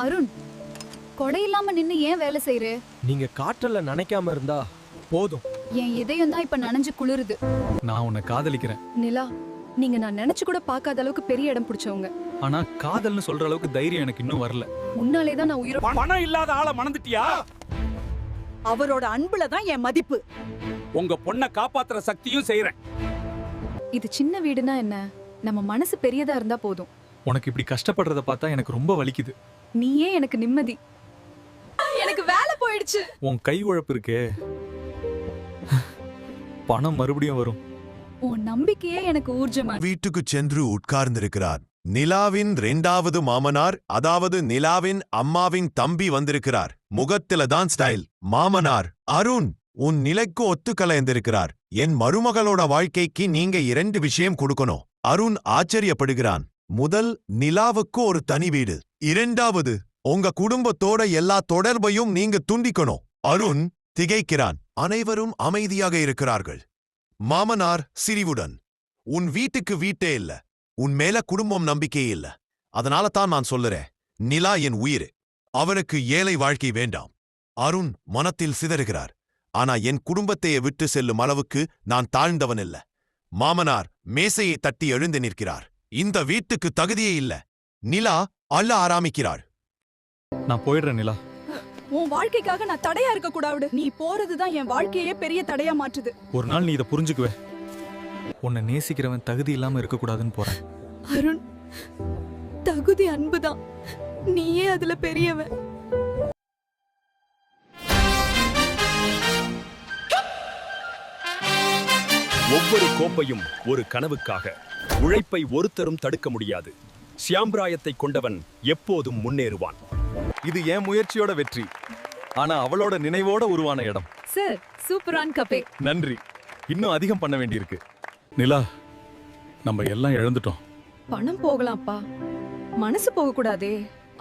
அருண், கொடை இல்லாம நின்னு ஏன் வேலை செய்யற? நீங்க காற்றல நனைக்காம இருந்தா போதும். என் இதயம் தான் இப்ப நனைஞ்சு குளிருது. நான் உன்னை காதலிக்கிறேன். நிலா, நீங்க நான் நினைச்சு கூட பார்க்காத அளவுக்கு பெரிய இடம் பிடிச்சவங்க. ஆனா காதல்னு சொல்ற அளவுக்கு தைரியம் எனக்கு இன்னும் வரல. உன்னாலே தான் நான் உயிரோட. பணம் இல்லாத ஆளை மணந்துட்டியா? அவரோட அன்புல தான் என் மதிப்பு. உங்க பொண்ணை காப்பாத்துற சக்தியும் செய்யறேன். இது சின்ன வீடுனா என்ன, நம்ம மனசு பெரியதா இருந்தா போதும். உனக்கு இப்படி கஷ்டப்படுறத பார்த்தா எனக்கு ரொம்ப வலிக்குது. நீயே எனக்கு நிம்மதி. எனக்கு வேலை போயிடுச்சு. உன் கை உழைப்பு இருக்கே, பணம் மறுபடியும் வரும். உன் நம்பிக்கையே எனக்கு ஊர்ஜமா. வீட்டுக்கு சென்று உட்கார்ந்திருக்கிறார். நிலாவின் 2வது மாமனார், அதாவது நிலாவின் அம்மாவின் தம்பி வந்திருக்கிறார். முகத்தில தான் ஸ்டைல். மாமனார், அருண், உன் நிலைக்கு ஒத்துக்கலைந்திருக்கிறார். என் மருமகளோட வாழ்க்கைக்கு நீங்க 2 விஷயம் கொடுக்கணும். அருண் ஆச்சரியப்படுகிறான். முதல், நிலாவுக்கு ஒரு தனி வீடு. 2வது, உங்க குடும்பத்தோட எல்லா தொடர்பையும் நீங்க துண்டிக்கணும். அருண் திகைக்கிறான். அனைவரும் அமைதியாக இருக்கிறார்கள். மாமனார் சிரிவுடன், உன் வீட்டுக்கு வீட்டே இல்ல, உன் மேல குடும்பம் நம்பிக்கை இல்ல. அதனால தான் நான் சொல்லுறேன், நிலா என் உயிர், அவனுக்கு ஏழை வாழ்க்கை வேண்டாம். அருண் மனத்தில் சிதறுகிறார். ஆனா என் குடும்பத்தையே விட்டு செல்லும் அளவுக்கு நான் தாழ்ந்தவன் இல்ல. மாமனார் மேசையை தட்டி எழுந்து நிற்கிறார். இந்த வீட்டுக்கு தகுதியே இல்ல. நிலா அள்ள ஆரம்பிக்கிறாள். நான் போயிடுறேன் நிலா. உன் வாழ்க்கைக்காக நான் தடையா இருக்க கூடாது. நீ போறதுதான் என் வாழ்க்கையே பெரிய தடையா மாற்றுது. ஒரு நாள் நீ இதை புரிஞ்சுக்குவே. உன்னை நேசிக்கிறவன் தகுதி இல்லாம இருக்கக்கூடாதுன்னு போறேன். அருண், தகுதி அன்புதான், நீயே அதுல பெரியவன். ஒவ்வொரு கோப்பையும் ஒரு கனவுக்காக. உழைப்பை ஒருத்தரும் தடுக்க முடியாது. சியாம்பிராயத்தை கொண்டவன் எப்போதும் முன்னேறுவான். இது என் முயற்சியோட வெற்றி, ஆனா அவளோட நினைவோட உருவான இடம். சார், சூப்பரான் கபே. நன்றி. இன்னும் அதிகம் பண்ண வேண்டியிருக்கு. நிலா, நம்ம எல்லாம் இழந்துட்டோம். பணம் போகலாம்ப்பா, மனசு போக கூடாதே.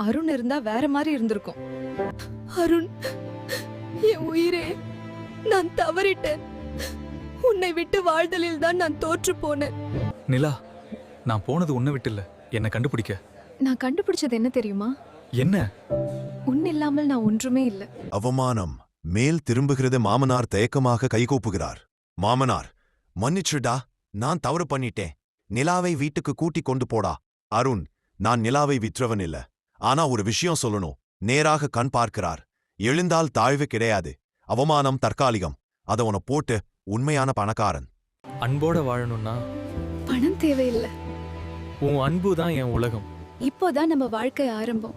அருண் இருந்தா வேற மாதிரி இருந்திருக்கும். அருண், என் உயிரே, நான் தவறிட்டேன். உன்னை விட்டு வாழ்தலில் தான் நான் தோற்று போனேன். நிலா, நான் போனது உன்னை விட்டு இல்ல, என்னை கண்டுபிடிக்க. நான் கண்டுபிடிச்சது என்ன தெரியுமா? என்ன? உன் இல்லாமல் நான் ஒன்றுமே இல்ல. அவமானம் மேல் திரும்புகிறது. மாமனார் தயக்கமாக கைகூப்புகிறார். மாமனார், மன்னிச்சுடா, நான் தவறு பண்ணிட்டேன். நிலாவை வீட்டுக்கு கூட்டி கொண்டு போடா. அருண், நான் நிலாவை விற்றவன் இல்ல. ஆனா ஒரு விஷயம் சொல்லணும். நேராக கண் பார்க்கிறார். எழுந்தால் தாழ்வு கிடையாது. அவமானம் தற்காலிகம். அத உன போட்டு உண்மையான பணக்காரன். அன்போட வாழணும்னா பணம் தேவையில்லை. உன் அன்பு தான் என் உலகம். இப்போதான் நம்ம வாழ்க்கை ஆரம்பம்.